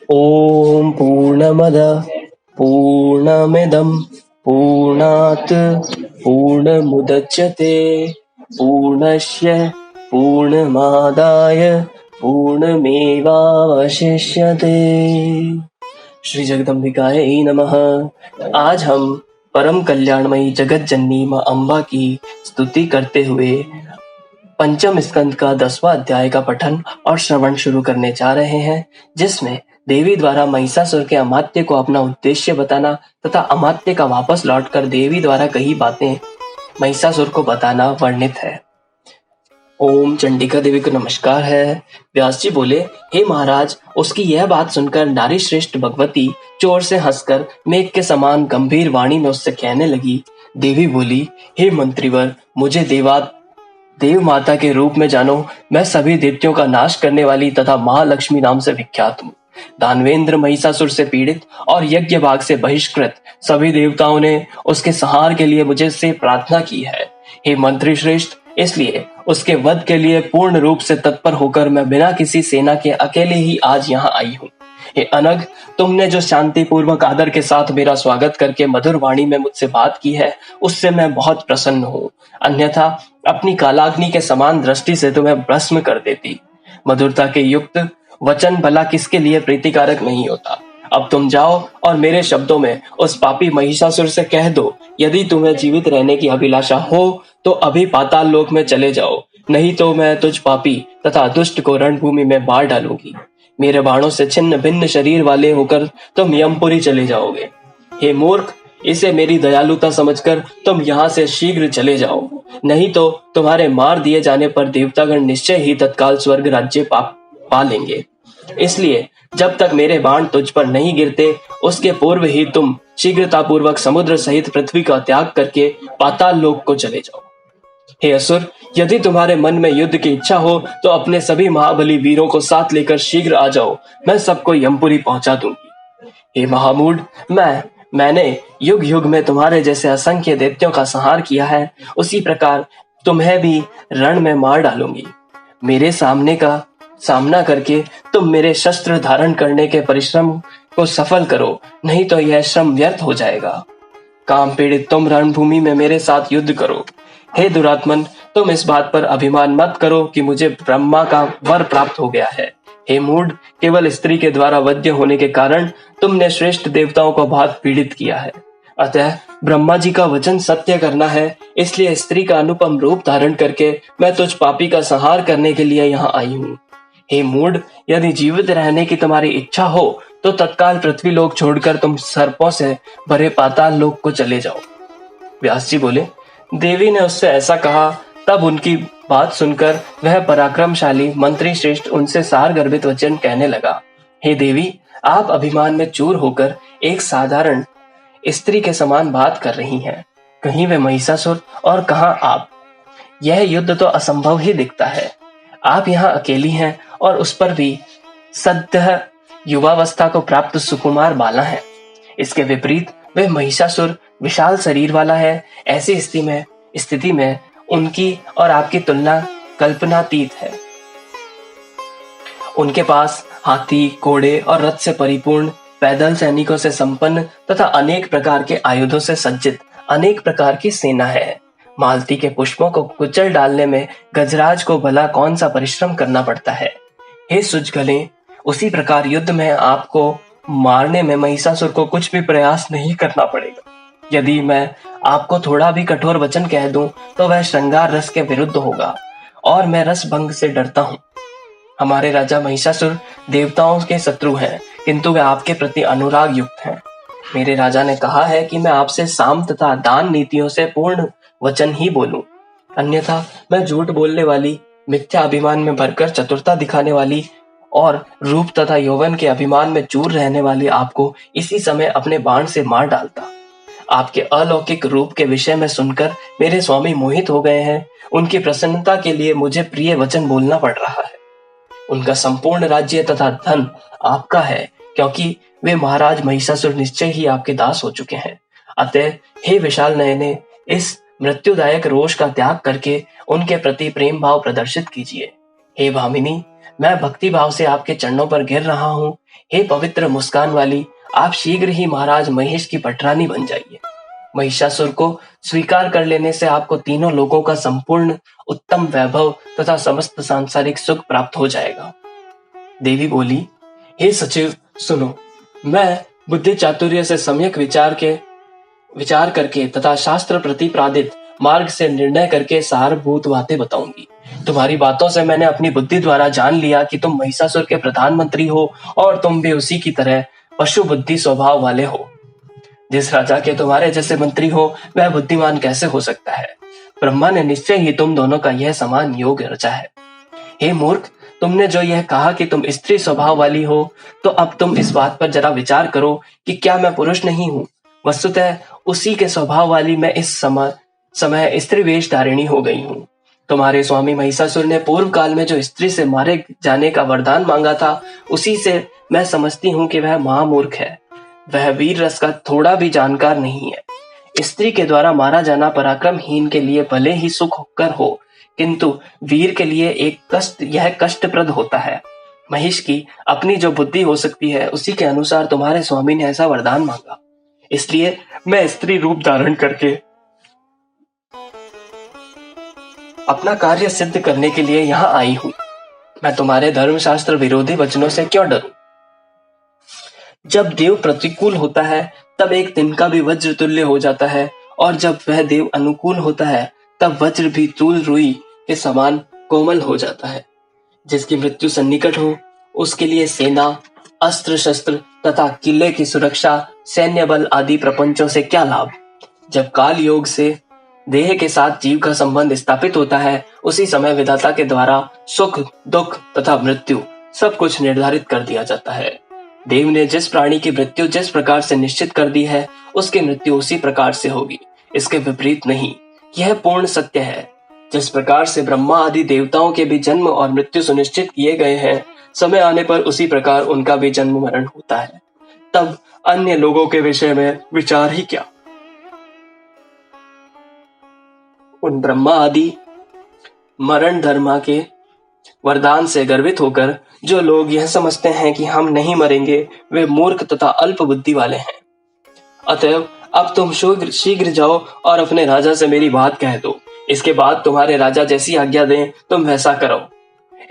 ॐ पूर्णमदः पूर्णमिदं पूर्णात् पूर्णमुदच्यते पूर्णस्य पूर्णमादाय पूर्णमेवावशिष्यते। श्री जगदम्बिकायै नमः। आज हम परम कल्याणमयी जगत जननी माँ अम्बा की स्तुति करते हुए पंचम स्कंद का 10वां अध्याय का पठन और श्रवण शुरू करने जा रहे हैं, जिसमें देवी द्वारा महिषासुर के अमात्य को अपना उद्देश्य बताना तथा अमात्य का वापस लौटकर देवी द्वारा कही बातें महिषासुर को बताना वर्णित है। ओम चंडिका देवी को नमस्कार है। व्यास जी बोले, हे महाराज, उसकी यह बात सुनकर नारी श्रेष्ठ भगवती जोर से हंसकर मेघ के समान गंभीर वाणी में उससे कहने लगी। देवी बोली, हे मंत्रीवर, मुझे देव माता के रूप में जानो। मैं सभी दैत्यों का नाश करने वाली तथा महालक्ष्मी नाम से विख्यात हूँ। दानवेंद्र महिषासुर से पीड़ित और यज्ञ भाग से बहिष्कृत सभी देवताओं ने उसके संहार के लिए मुझे से प्रार्थना की है। हे मंत्री श्रेष्ठ, इसलिए उसके वध के लिए पूर्ण रूप से तत्पर होकर मैं बिना किसी सेना के अकेले ही आज यहाँ आई हूँ। हे अनग, तुमने जो शांति पूर्वक आदर के साथ मेरा स्वागत करके मधुर वाणी में मुझसे बात की है, उससे मैं बहुत प्रसन्न हूँ। अन्यथा अपनी कालाग्नि के समान दृष्टि से तुम्हें भस्म कर देती। मधुरता के युक्त वचन भला किसके लिए प्रीतिकारक नहीं होता। अब तुम जाओ और मेरे शब्दों में उस पापी महिषासुर से कह दो, यदि तुम्हें जीवित रहने की अभिलाषा हो तो अभी पाताल लोक में चले जाओ, नहीं तो मैं तुझ पापी तथा दुष्ट को रणभूमि में मार डालूंगी। मेरे बाणों से छिन्न भिन्न शरीर वाले होकर तुम यमपुरी चले जाओगे। हे मूर्ख, इसे मेरी दयालुता समझकर तुम यहाँ से शीघ्र चले जाओ, नहीं तो तुम्हारे मार दिए जाने पर देवतागण निश्चय ही तत्काल स्वर्ग राज्य पा लेंगे। इसलिए जब तक मेरे बाण तुझ पर नहीं गिरते, उसके पूर्व ही तुम शीघ्रतापूर्वक समुद्र सहित पृथ्वी का त्याग करके पाताल लोक को चले जाओ। हे असुर, यदि तुम्हारे मन में युद्ध की इच्छा हो तो अपने सभी महाबली वीरों को साथ लेकर शीघ्र आ जाओ, मैं सबको यमपुरी पहुंचा दूंगी। हे महामूढ़, मैंने युग युग में तुम्हारे जैसे असंख्य दैत्यों का संहार किया है, उसी प्रकार तुम्हें भी रण में मार डालूंगी। मेरे सामना करके तुम मेरे शस्त्र धारण करने के परिश्रम को सफल करो, नहीं तो यह श्रम व्यर्थ हो जाएगा। काम पीड़ित तुम रणभूमि में मेरे साथ युद्ध करो। हे दुरात्मन, तुम इस बात पर अभिमान मत करो कि मुझे ब्रह्मा का वर प्राप्त हो गया है। हे मूढ़, केवल स्त्री के द्वारा वध्य होने के कारण तुमने श्रेष्ठ देवताओं को बहुत पीड़ित किया है। अतः ब्रह्मा जी का वचन सत्य करना है, इसलिए स्त्री का अनुपम रूप धारण करके मैं तुझ पापी का संहार करने के लिए यहाँ आई हूँ। हे मूढ़, यदि जीवित रहने की तुम्हारी इच्छा हो तो तत्काल पृथ्वी लोक छोड़कर तुम सर्पों से भरे पाताल लोक को चले जाओ। व्यास जी बोले, देवी ने उससे ऐसा कहा। तब उनकी बात सुनकर वह पराक्रमशाली मंत्री श्रेष्ठ उनसे सार गर्भित वचन कहने लगा। हे देवी, आप अभिमान में चूर होकर एक साधारण स्त्री के समान बात कर रही हैं। कहीं वे महिषासुर और कहां आप। यह युद्ध तो असंभव ही दिखता है। आप यहाँ अकेली हैं और उस पर भी सद्य युवावस्था को प्राप्त सुकुमार बाला है। इसके विपरीत वे महिषासुर विशाल शरीर वाला है। ऐसी स्थिति में उनकी और आपकी तुलना कल्पनातीत है। उनके पास हाथी, घोड़े और रथ से परिपूर्ण, पैदल सैनिकों से संपन्न तथा अनेक प्रकार के आयुधों से सज्जित अनेक प्रकार की सेना है। मालती के पुष्पों को कुचल डालने में गजराज को भला कौन सा परिश्रम करना पड़ता है। हे सुजगले, उसी प्रकार युद्ध में आपको मारने में महिषासुर को कुछ भी प्रयास नहीं करना पड़ेगा। यदि मैं आपको थोड़ा भी कठोर वचन कह दूं तो वह श्रृंगार रस के विरुद्ध होगा, और मैं रस भंग से डरता हूँ। हमारे राजा महिषासुर देवताओं के शत्रु हैं, किंतु वे आपके प्रति अनुराग युक्त हैं। मेरे राजा ने कहा है कि मैं आपसे साम तथा दान नीतियों से पूर्ण वचन ही बोलूं, अन्यथा मैं झूठ बोलने वाली, मिथ्या अभिमान में भरकर चतुरता दिखाने वाली और रूप तथा यौवन के अभिमान में चूर रहने वाली आपको इसी समय अपने बाण से मार डालता। आपके अलौकिक रूप के विषय में सुनकर मेरे स्वामी मोहित हो गए हैं। उनकी प्रसन्नता के लिए मुझे प्रिय वचन बोलना पड़ रहा है। उनका संपूर्ण राज्य तथा धन आपका है, क्योंकि वे महाराज महिषासुर निश्चय ही आपके दास हो चुके हैं। अतः हे विशाल नयने, इस मृत्युदायक रोष का त्याग करके उनके प्रति प्रेम भाव प्रदर्शित कीजिए। हे भामिनी, मैं भक्ति भाव से आपके चरणों पर गिर रहा हूँ। हे पवित्र मुस्कान वाली, आप शीघ्र ही महाराज महेश की पटरानी बन जाइए। महिषासुर को स्वीकार कर लेने से आपको तीनों लोगों का संपूर्ण उत्तम वैभव तथा समस्त सांसारिक सुख प्राप्त हो जाएगा। देवी बोली, हे सचिव सुनो, मैं बुद्धि चातुर्य से सम्यक विचार करके तथा शास्त्र प्रतिपादित मार्ग से निर्णय करके सारभूत बातें बताऊंगी। तुम्हारी बातों से मैंने अपनी बुद्धि द्वारा जान लिया कि तुम महिषासुर के प्रधानमंत्री हो और तुम भी उसी की तरह पशु बुद्धि स्वभाव वाले हो। जिस राजा के तुम्हारे जैसे मंत्री हो वह बुद्धिमान कैसे हो सकता है? ब्रह्मा ने निश्चय ही तुम दोनों का यह समान योग रचा है। हे मूर्ख, तुमने जो यह कहा कि तुम स्त्री स्वभाव वाली हो, तो अब तुम इस बात पर जरा विचार करो कि क्या मैं पुरुष नहीं हूँ? वस्तुतः उसी के स्वभाव वाली मैं इस समय स्त्री वेश धारिणी हो गई हूँ। तुम्हारे स्वामी महिषासुर ने पूर्व काल में जो स्त्री से मारे जाने का वरदान मांगा था, उसी से मैं समझती हूँ कि वह महामूर्ख है। वह वीर रस का थोड़ा भी जानकार नहीं है। स्त्री के द्वारा मारा जाना पराक्रमहीन के लिए भले ही सुख होकर हो, किंतु वीर के लिए यह कष्टप्रद होता है। महिष की अपनी जो बुद्धि हो सकती है, उसी के अनुसार तुम्हारे स्वामी ने ऐसा वरदान मांगा। इसलिए मैं स्त्री रूप धारण करके अपना कार्य सिद्ध करने के लिए यहाँ आई हूँ। मैं तुम्हारे धर्मशास्त्र विरोधी वचनों से क्यों डरूं? जब देव प्रतिकूल होता है तब एक तिनका भी वज्र तुल्य हो जाता है, और जब वह देव अनुकूल होता है तब वज्र भी तूल रुई के समान कोमल हो जाता है। जिसकी मृत्यु सन्निकट हो उसके लिए सेना, अस्त्र शस्त्र तथा किले की सुरक्षा, सैन्य बल आदि प्रपंचों से क्या लाभ? जब काल योग से देह के साथ जीव का संबंध स्थापित होता है, उसी समय विधाता के द्वारा सुख, दुख तथा मृत्यु सब कुछ निर्धारित कर दिया जाता है। देव ने जिस प्राणी की मृत्यु जिस प्रकार से निश्चित कर दी है, उसकी मृत्यु उसी प्रकार से होगी, इसके विपरीत नहीं। यह पूर्ण सत्य है। जिस प्रकार से ब्रह्मा आदि देवताओं के भी जन्म और मृत्यु सुनिश्चित किए गए हैं, समय आने पर उसी प्रकार उनका भी जन्म मरण होता है। तब अन्य लोगों के विषय में विचार ही क्या? उन ब्रह्मा आदि मरण धर्मा के वरदान से गर्वित होकर जो लोग यह समझते हैं कि हम नहीं मरेंगे, वे मूर्ख तथा अल्प बुद्धि वाले हैं। अतएव अब तुम शीघ्र जाओ और अपने राजा से मेरी बात कह दो। इसके बाद तुम्हारे राजा जैसी आज्ञा दें तुम वैसा करो।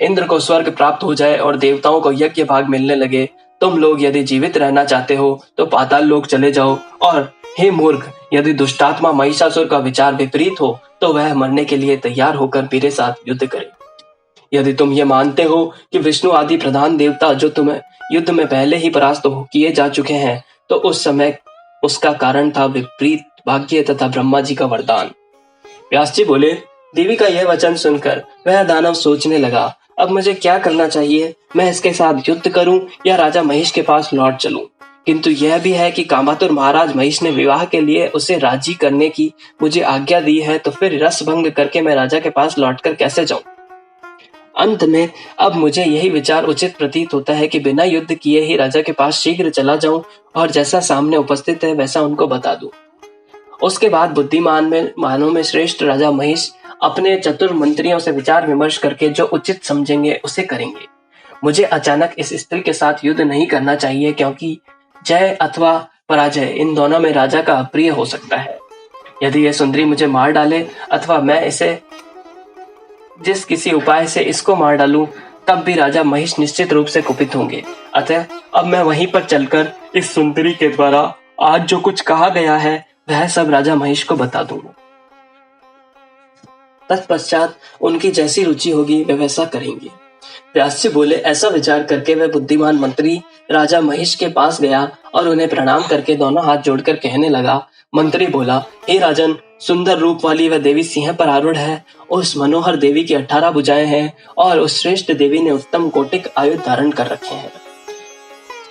इंद्र को स्वर्ग प्राप्त हो जाए और देवताओं को यज्ञ भाग मिलने लगे। तुम लोग यदि जीवित रहना चाहते हो तो पाताल लोक चले जाओ, और हे मूर्ख, यदि दुष्टात्मा महिषासुर का विचार विपरीत हो तो वह मरने के लिए तैयार होकर मेरे साथ युद्ध करे। यदि तुम ये मानते हो कि विष्णु आदि प्रधान देवता जो तुम्हें युद्ध में पहले ही परास्त किए जा चुके हैं, तो उस समय उसका कारण था विपरीत भाग्य तथा ब्रह्मा जी का वरदान। व्यास जी बोले, देवी का यह वचन सुनकर वह दानव सोचने लगा, अब मुझे क्या करना चाहिए? मैं इसके साथ युद्ध करूं या राजा महेश के पास लौट चलूं? किंतु यह भी है कि कामातुर महाराज महेश ने विवाह के लिए उसे राजी करने की मुझे आज्ञा दी है, तो फिर रस भंग करके मैं राजा के पास लौटकर कैसे जाऊं? अंत में अब मुझे यही विचार उचित प्रतीत होता है कि बिना युद्ध किए ही राजा के पास शीघ्र चला जाऊं और जैसा सामने उपस्थित है वैसा उनको बता दूं। उसके बाद बुद्धिमान में मानव में श्रेष्ठ राजा महेश अपने चतुर मंत्रियों से विचार विमर्श करके जो उचित समझेंगे उसे करेंगे। मुझे अचानक इस स्त्री के साथ युद्ध नहीं करना चाहिए, क्योंकि जय अथवा पराजय इन दोनों में राजा का अप्रिय हो सकता है। यदि यह सुंदरी मुझे मार डाले अथवा मैं इसे जिस किसी उपाय से इसको मार डालूं, तब भी राजा महेश निश्चित रूप से कुपित होंगे। अतः अब मैं वहीं पर चलकर इस सुंदरी के द्वारा आज जो कुछ कहा गया है वह सब राजा महेश को बता दूंगा। तत्पश्चात उनकी जैसी रुचि होगी वे वैसा करेंगे। व्यास जी बोले, ऐसा विचार करके वह बुद्धिमान मंत्री राजा महेश के पास गया और उन्हें प्रणाम करके दोनों हाथ जोड़कर कहने लगा। मंत्री बोला, हे राजन, सुंदर रूप वाली वह देवी सिंह पर आरूढ़ है। उस मनोहर देवी की 18 भुजाएं हैं और उस श्रेष्ठ देवी ने उत्तम कोटिक आयुध धारण कर रखे हैं।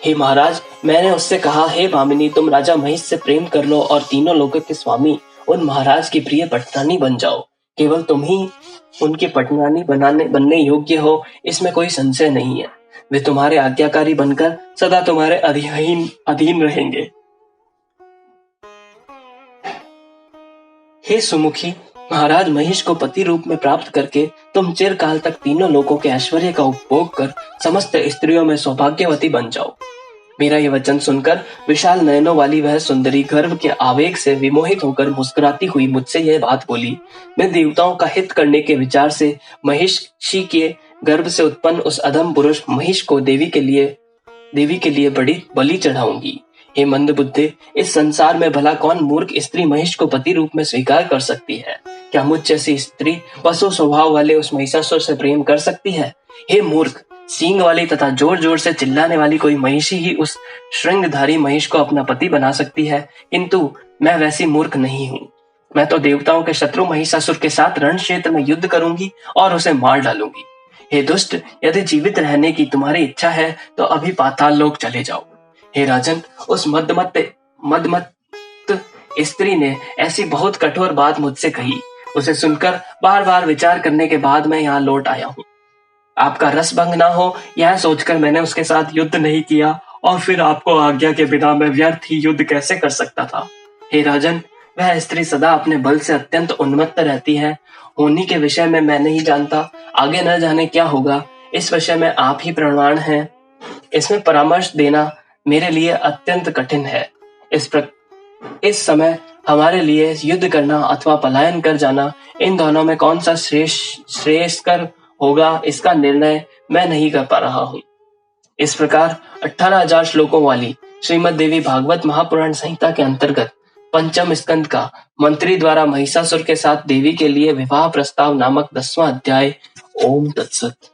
हे महाराज, मैंने उससे कहा, हे भामिनी, तुम राजा महेश से प्रेम कर लो और तीनों लोगों के स्वामी उन महाराज की प्रिय पटरानी बन जाओ। केवल तुम ही उनकी पटरानी बनने योग्य हो, इसमें कोई संशय नहीं है। वे तुम्हारे आज्ञाकारी बनकर सदा तुम्हारे अधीन रहेंगे। हे सुमुखी, महाराज महिष को पति रूप में प्राप्त करके तुम चिरकाल तक तीनों लोकों के ऐश्वर्य का उपभोग कर समस्त स्त्रियों में सौभाग्यवती बन जाओ। मेरा ये वचन सुनकर विशाल नयनों वाली वह सुंदरी गर्व के आवेग से विमोहित होकर मुस्कुराती हुई मुझसे यह बात बोली। मैं देवताओं का हित करने के विचार से महिषी के गर्भ से उत्पन्न उस अधम पुरुष महिष को देवी के लिए बड़ी बलि चढ़ाऊंगी। हे मंद बुद्धे, इस संसार में भला कौन मूर्ख स्त्री महिष को पति रूप में स्वीकार कर सकती है? क्या मुझ जैसी स्त्री पशु स्वभाव वाले उस महिषासुर से प्रेम कर सकती है? हे मूर्ख, सींग वाली तथा जोर जोर से चिल्लाने वाली कोई महिषी ही उस श्रृंगधारी महिष को अपना पति बना सकती है, किंतु मैं वैसी मूर्ख नहीं हूँ। मैं तो देवताओं के शत्रु महिषासुर के साथ रण क्षेत्र में युद्ध करूंगी और उसे मार डालूंगी। हे दुष्ट, यदि जीवित रहने की तुम्हारी इच्छा है तो अभी पाताल लोक चले जाओ। हे राजन, उस मदमत स्त्री ने ऐसी बहुत कठोर बात मुझसे कही। उसे सुनकर बार बार विचार करने के बाद मैं यहाँ लौट आया हूँ। आपका रस भंग ना हो यह सोचकर मैंने उसके साथ युद्ध नहीं किया, और फिर आपको आज्ञा के बिना मैं व्यर्थ ही युद्ध कैसे कर सकता था? हे राजन, वह स्त्री सदा अपने बल से अत्यंत उन्मत्त रहती है। होनी के विषय में मैं नहीं जानता, आगे न जाने क्या होगा। इस विषय में आप ही प्रमाण हैं। इसमें परामर्श देना मेरे लिए अत्यंत कठिन है। इस समय हमारे लिए युद्ध करना अथवा पलायन कर जाना, इन दोनों में कौन सा श्रेयस्कर होगा, इसका निर्णय मैं नहीं कर पा रहा हूँ। इस प्रकार 18,000 श्लोकों वाली श्रीमद देवी भागवत महापुराण संहिता के अंतर्गत पंचम स्कंद का मंत्री द्वारा महिषासुर के साथ देवी के लिए विवाह प्रस्ताव नामक 10वां अध्याय। ओम तत्सत।